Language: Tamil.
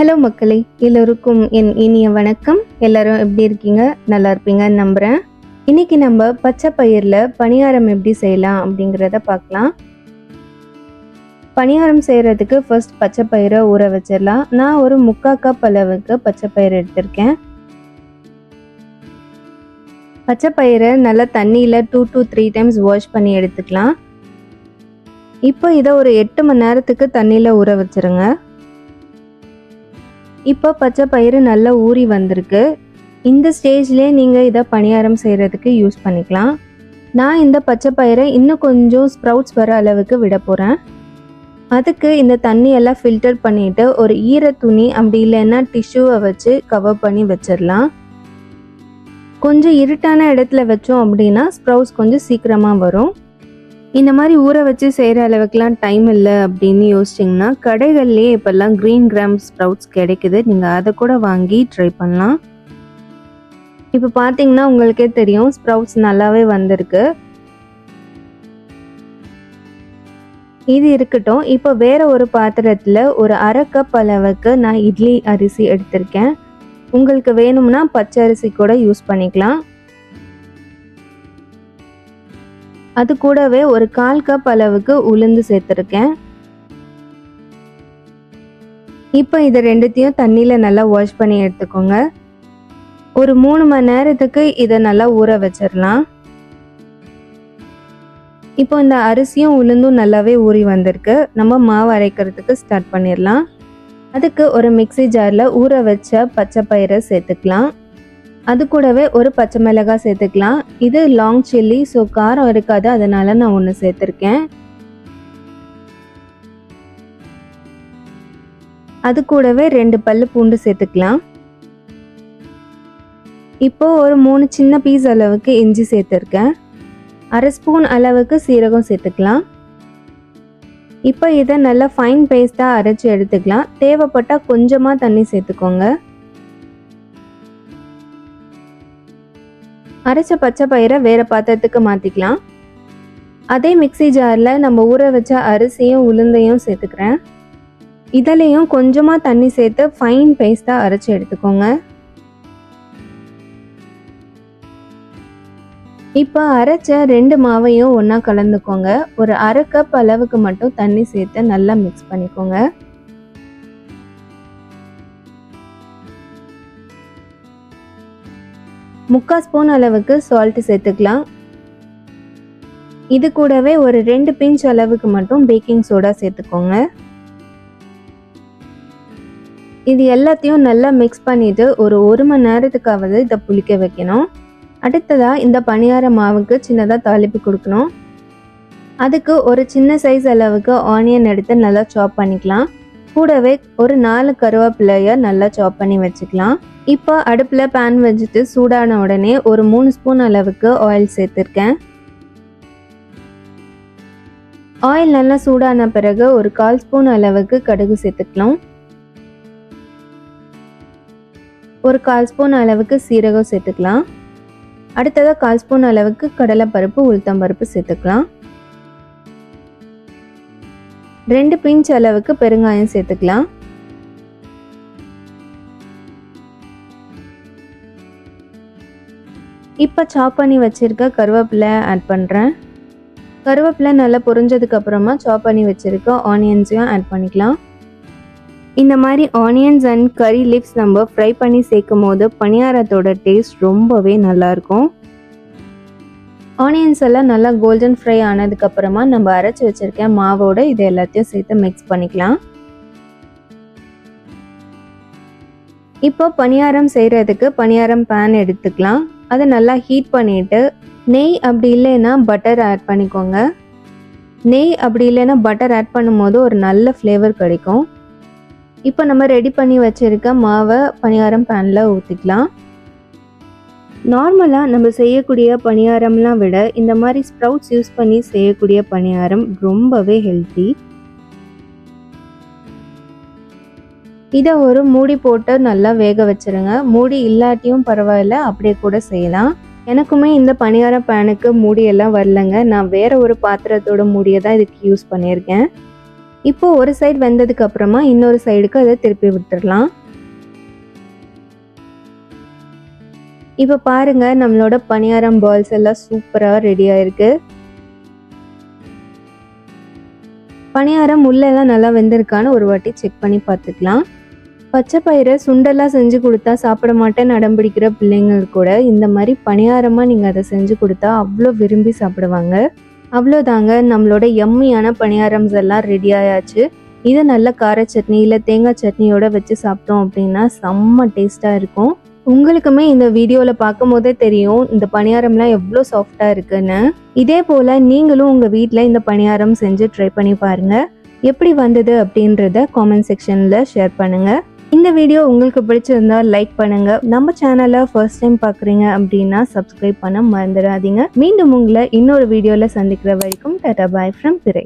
ஹலோ மக்களே, எல்லோருக்கும் என் இனிய வணக்கம். எல்லாரும் எப்படி இருக்கீங்க? நல்லா இருப்பீங்கன்னு நம்புகிறேன். இன்னைக்கு நம்ம பச்சை பயிரில் பணியாரம் எப்படி செய்யலாம் அப்படிங்கிறத பார்க்கலாம். பணியாரம் செய்கிறதுக்கு ஃபர்ஸ்ட் பச்சை பயிரை ஊற வச்சிடலாம். நான் ஒரு 3/4 கப் அளவுக்கு பச்சை பயிர் எடுத்திருக்கேன். பச்சை பயிரை நல்லா தண்ணியில் 2 to 3 times வாஷ் பண்ணி எடுத்துக்கலாம். இப்போ இதை ஒரு 8 மணி நேரத்துக்கு தண்ணியில் ஊற வச்சிருங்க. இப்போ பச்சை பயிறு நல்லா ஊறி வந்திருக்கு. இந்த ஸ்டேஜ்லேயே நீங்கள் இதை பணியாரம் செய்கிறதுக்கு யூஸ் பண்ணிக்கலாம். நான் இந்த பச்சை பயிரை இன்னும் கொஞ்சம் ஸ்ப்ரவுட்ஸ் வர அளவுக்கு விட போகிறேன். அதுக்கு இந்த தண்ணியெல்லாம் ஃபில்டர் பண்ணிவிட்டு ஒரு ஈர துணி அப்படி இல்லைன்னா டிஷ்யூவை வச்சு கவர் பண்ணி வச்சிடலாம். கொஞ்சம் இருட்டான இடத்துல வச்சோம் அப்படின்னா ஸ்ப்ரவுட்ஸ் கொஞ்சம் சீக்கிரமாக வரும். இந்த மாதிரி ஊற வச்சு செய்கிற அளவுக்குலாம் டைம் இல்லை அப்படின்னு யோசிச்சிங்கன்னா கடைகள்லேயே இப்போல்லாம் க்ரீன் கிராம் ஸ்ப்ரவுட்ஸ் கிடைக்குது. நீங்கள் அதை கூட வாங்கி ட்ரை பண்ணலாம். இப்போ பார்த்தீங்கன்னா உங்களுக்கே தெரியும் ஸ்ப்ரவுட்ஸ் நல்லாவே வந்திருக்கு. இது இருக்கட்டும். இப்போ வேற ஒரு பாத்திரத்தில் ஒரு 1/2 கப் அளவுக்கு நான் இட்லி அரிசி எடுத்திருக்கேன். உங்களுக்கு வேணும்னா பச்சை அரிசி கூட யூஸ் பண்ணிக்கலாம். அது கூடவே ஒரு 1/4 கப் அளவுக்கு உளுந்து சேர்த்துருக்கேன். இப்போ இது ரெண்டுத்தையும் தண்ணியில் நல்லா வாஷ் பண்ணி எடுத்துக்கோங்க. ஒரு 3 மணி நேரத்துக்கு இதை நல்லா ஊற வச்சிடலாம். இப்போ இந்த அரிசியும் உளுந்தும் நல்லாவே ஊறி வந்திருக்கு. நம்ம மாவு அரைக்கிறதுக்கு ஸ்டார்ட் பண்ணிடலாம். அதுக்கு ஒரு மிக்ஸி ஜாரில் ஊற வச்ச பச்சை பயிரை சேர்த்துக்கலாம். அது கூடவே ஒரு பச்சை மிளகாய் சேர்த்துக்கலாம். இது லாங் சில்லி, ஸோ காரம் இருக்காது, அதனால நான் ஒன்று சேர்த்துருக்கேன். அது கூடவே 2 பல்லு பூண்டு சேர்த்துக்கலாம். இப்போ ஒரு 3 சின்ன பீஸ் அளவுக்கு இஞ்சி சேர்த்துருக்கேன். 1/2 ஸ்பூன் அளவுக்கு சீரகம் சேர்த்துக்கலாம். இப்போ இதை நல்லா ஃபைன் பேஸ்ட்டாக அரைச்சி எடுத்துக்கலாம். தேவைப்பட்டால் கொஞ்சமாக தண்ணி சேர்த்துக்கோங்க. அரைச்ச பச்சை பயிரை வேறு பாத்திரத்துக்கு மாற்றிக்கலாம். அதே மிக்ஸி ஜாரில் நம்ம ஊற வச்ச அரிசியும் உளுந்தையும் சேர்த்துக்கிறேன். இதுலேயும் கொஞ்சமாக தண்ணி சேர்த்து ஃபைன் பேஸ்ட்டாக அரைச்சி எடுத்துக்கோங்க. இப்போ அரைச்ச 2 மாவையும் ஒன்றா கலந்துக்கோங்க. ஒரு 1/2 கப் அளவுக்கு மட்டும் தண்ணி சேர்த்து நல்லா மிக்ஸ் பண்ணிக்கோங்க. முக்கால் ஸ்பூன் அளவுக்கு சால்ட்டு சேர்த்துக்கலாம். இது கூடவே ஒரு 2 பிஞ்ச் அளவுக்கு மட்டும் பேக்கிங் சோடா சேர்த்துக்கோங்க. இது எல்லாத்தையும் நல்லா மிக்ஸ் பண்ணிட்டு ஒரு 1 மணி நேரத்துக்காவது இதை புளிக்க வைக்கணும். அடுத்ததாக இந்த பணியார மாவுக்கு சின்னதாக தாளிப்பு கொடுக்கணும். அதுக்கு ஒரு சின்ன சைஸ் அளவுக்கு ஆனியன் எடுத்து நல்லா சாப் பண்ணிக்கலாம். கூடவே ஒரு 4 கருவேப்பிலையை நல்லா சாப் பண்ணி வச்சுக்கலாம். இப்போ அடுப்பில் பேன் வச்சுட்டு சூடான உடனே ஒரு 3 ஸ்பூன் அளவுக்கு ஆயில் சேர்த்துருக்கேன். ஆயில் நல்லா சூடான பிறகு ஒரு 1/4 ஸ்பூன் அளவுக்கு கடுகு சேர்த்துக்கலாம். ஒரு 1/4 ஸ்பூன் அளவுக்கு சீரகம் சேர்த்துக்கலாம். அடுத்ததாக 1/4 ஸ்பூன் அளவுக்கு கடலைப்பருப்பு, உளுத்தம்பருப்பு சேர்த்துக்கலாம். 2 பிஞ்ச் அளவுக்கு பெருங்காயம் சேர்த்துக்கலாம். இப்போ சாப் பண்ணி வச்சிருக்க கருவேப்பிலை ஆட் பண்ணுறேன். கருவேப்பிலை நல்லா பொரிஞ்சதுக்கு அப்புறமா சாப் பண்ணி வச்சிருக்க ஆனியன்ஸையும் ஆட் பண்ணிக்கலாம். இந்த மாதிரி ஆனியன்ஸ் அண்ட் கறி லீவ்ஸ் நம்ம ஃப்ரை பண்ணி சேர்க்கும் போது பணியாரத்தோட டேஸ்ட் ரொம்பவே நல்லாயிருக்கும். ஆனியன்ஸ் எல்லாம் நல்லா கோல்டன் ஃப்ரை ஆனதுக்கப்புறமா நம்ம அரைச்சி வச்சிருக்க மாவோட இதை எல்லாத்தையும் சேர்த்து மிக்ஸ் பண்ணிக்கலாம். இப்போ பணியாரம் செய்கிறதுக்கு பணியாரம் பேன் எடுத்துக்கலாம். அதை நல்லா ஹீட் பண்ணிவிட்டு நெய் அப்படி இல்லைன்னா பட்டர் ஆட் பண்ணிக்கோங்க. நெய் அப்படி இல்லைன்னா பட்டர் ஆட் பண்ணும்போது ஒரு நல்ல ஃப்ளேவர் கிடைக்கும். இப்போ நம்ம ரெடி பண்ணி வச்சுருக்க மாவை பணியாரம் பேனில் ஊற்றிக்கலாம். நார்மலாக நம்ம செய்யக்கூடிய பணியாரம்லாம் விட இந்த மாதிரி ஸ்ப்ரவுட்ஸ் யூஸ் பண்ணி செய்யக்கூடிய பணியாரம் ரொம்பவே ஹெல்த்தி. இதை ஒரு மூடி போட்டு நல்லா வேக வச்சுருங்க. மூடி இல்லாட்டியும் பரவாயில்ல, அப்படியே கூட செய்யலாம். எனக்குமே இந்த பணியார பேனுக்கு மூடியெல்லாம் வரலங்க. நான் வேற ஒரு பாத்திரத்தோட மூடியை தான் இதுக்கு யூஸ் பண்ணியிருக்கேன். இப்போ ஒரு சைடு வெந்ததுக்கு அப்புறமா இன்னொரு சைடுக்கு அதை திருப்பி விட்டுறலாம். இப்போ பாருங்க நம்மளோட பணியாரம் பால்ஸ் எல்லாம் சூப்பரா ரெடி ஆயிருக்கு. பணியாரம் உள்ளெல்லாம் நல்லா வெந்திருக்கான்னு ஒரு வாட்டி செக் பண்ணி பார்த்துக்கலாம். பச்சை பயிரை சுண்டெல்லாம் செஞ்சு கொடுத்தா சாப்பிட மாட்டேன்னு அடம் பிடிக்கிற பிள்ளைங்களுக்கு கூட இந்த மாதிரி பணியாரமா நீங்க அதை செஞ்சு கொடுத்தா அவ்வளோ விரும்பி சாப்பிடுவாங்க. அவ்வளோதாங்க, நம்மளோட யம்மியான பணியாரம்ஸ் எல்லாம் ரெடி ஆயாச்சு. இதை நல்ல கார சட்னி இல்லை தேங்காய் சட்னியோட வச்சு சாப்பிட்டோம் அப்படின்னா செம்ம டேஸ்டா இருக்கும். உங்களுக்குமே இந்த வீடியோல பார்க்கும் போதே தெரியும் இந்த பணியாரம்லாம் எவ்வளோ சாஃப்டா இருக்குன்னு. இதே போல நீங்களும் உங்க வீட்டில் இந்த பணியாரம் செஞ்சு ட்ரை பண்ணி பாருங்க. எப்படி வந்தது அப்படின்றத காமெண்ட் செக்ஷன்ல ஷேர் பண்ணுங்க. இந்த வீடியோ உங்களுக்கு பிடிச்சிருந்தா லைக் பண்ணுங்க. நம்ம சேனலை ஃபர்ஸ்ட் டைம் பார்க்குறீங்க அப்படின்னா சப்ஸ்கிரைப் பண்ண மறந்துடாதீங்க. மீண்டும் உங்களை இன்னொரு வீடியோல சந்திக்கிற வரைக்கும் டாடா பாய் ஃப்ரம் பிறை.